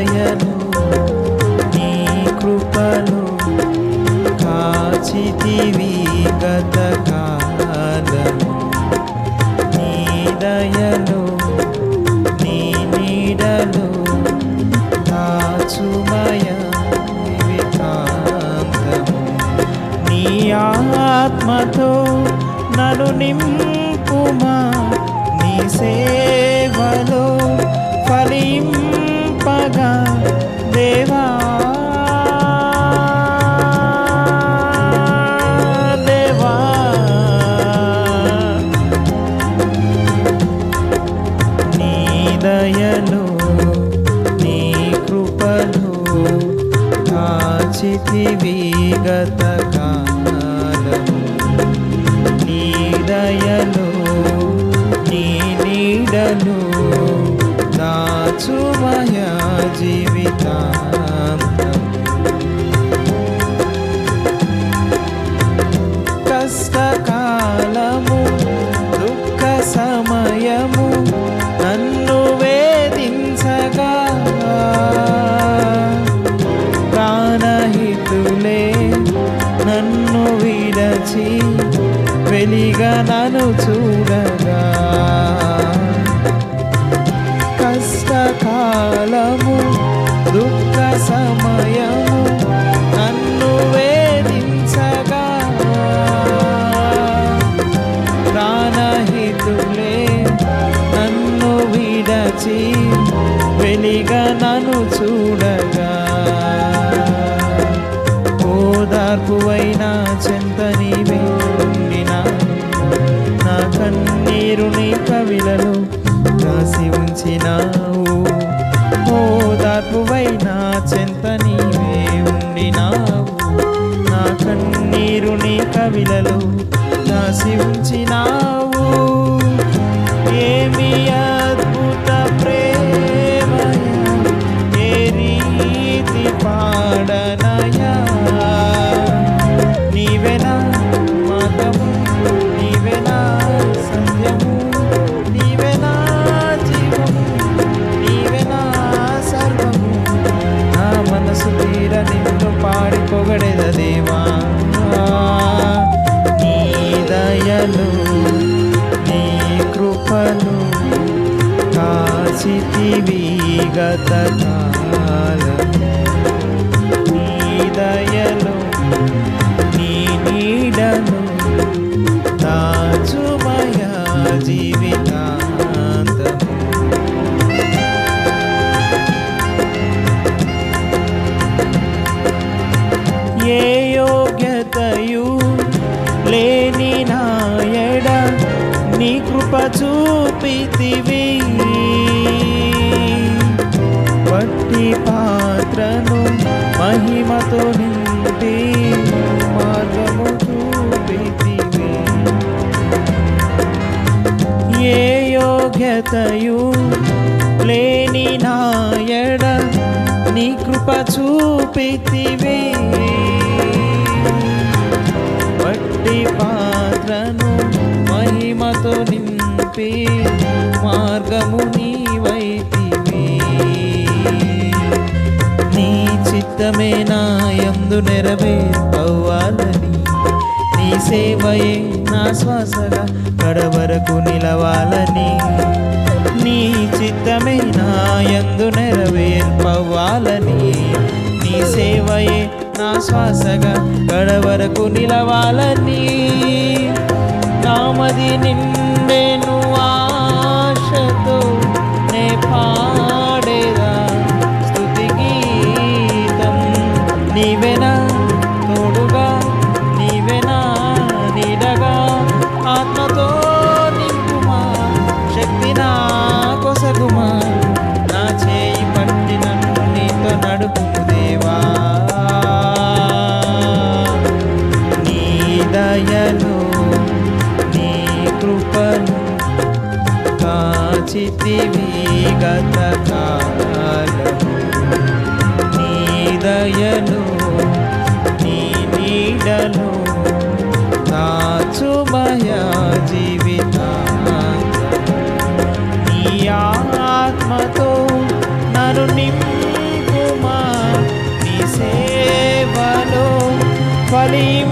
దయను నీ కృపను కాచితివి గతకాలము. నీ దయను నీ నీడను దాచుమయ జీవితాంతము. నీ ఆత్మతో నన్ను నింపుమా, నీ సేవలో ఫలింపగా దేవా. దేవా నీ దయను నీ కృపను కాచితివి గతకాలము. నీ దయను నీ నీడను దాచుమయ జీవితాంతం. కష్టకాలము దుఃఖ సమయము నన్ను వేధించగా ప్రాణహితులే నన్ను విడచి వెలిగా నన్ను చూడగా. కష్టకాలము దుఃఖ సమయము నన్ను వేధించగా ప్రాణహితులే నన్ను విడచి వెలిగా నన్ను చూడగా. ఓదార్పువైనా చెంత నీవే ఉండినా, నా కన్నీరు నీ కవిలలో రాసి ఉంచినావు. ఓదార్పువైనా చెంత నీవే ఉండినావు, నా కన్నీరు నీ కవిలలో రాసి ఉంచినావు. ఏమి అద్భుత ప్రేమయా, ఏ రీతి పాడనయా. నీవేనా మార్గము, నీవేనా సత్యము, నీవేనా జీవము, నీవేనా సర్వము. నా మనసు తీర నిన్ను పాడి పొగడెద దేవా. నీ దయను నీ కృపను కాచితివి గతకాలము. నీ దయను నీ నీడను దాచుమయ జీవితాంతము. ఏ యోగ్యతయు లేని నాయడ నీ కృప చూపితివి. వట్టి పాత్రను మహిమతో నింపి మార్గము చూపితివి. ఏ యోగ్యతయు లేని నాయడ నీ కృప చూపితివి. వట్టి పాత్రను మహిమతో నింపి మార్గము నీవైతివి. నీ చిత్తమే నా యందు నెరవేర్పవ్వాలని, నీ సేవయే నా శ్వాసగా కడవరకు నిలవాలని. నీ చిత్తమే నా యందు నెరవేర్పవ్వాలని, నీ సేవయే నా శ్వాసగా కడవరకు నిలవాలని. నామది నిండెను ఆశతో నే పాడేదా స్తుతి గీతం. నీవేనా తోడుగా, నీవేనా నీడగా, ఆత్మతో నింపుమా, శక్తి నా కొసగుమా. నా చేయి పట్టి నన్ను నీతో నడుపుము దేవా. నీ దయను నీ కృపను కాచితివి గతకాలము. నీ దయను నీ నీడను దాచుమయ జీవితాంతము. నీ ఆత్మతో నన్ను నింపు బలి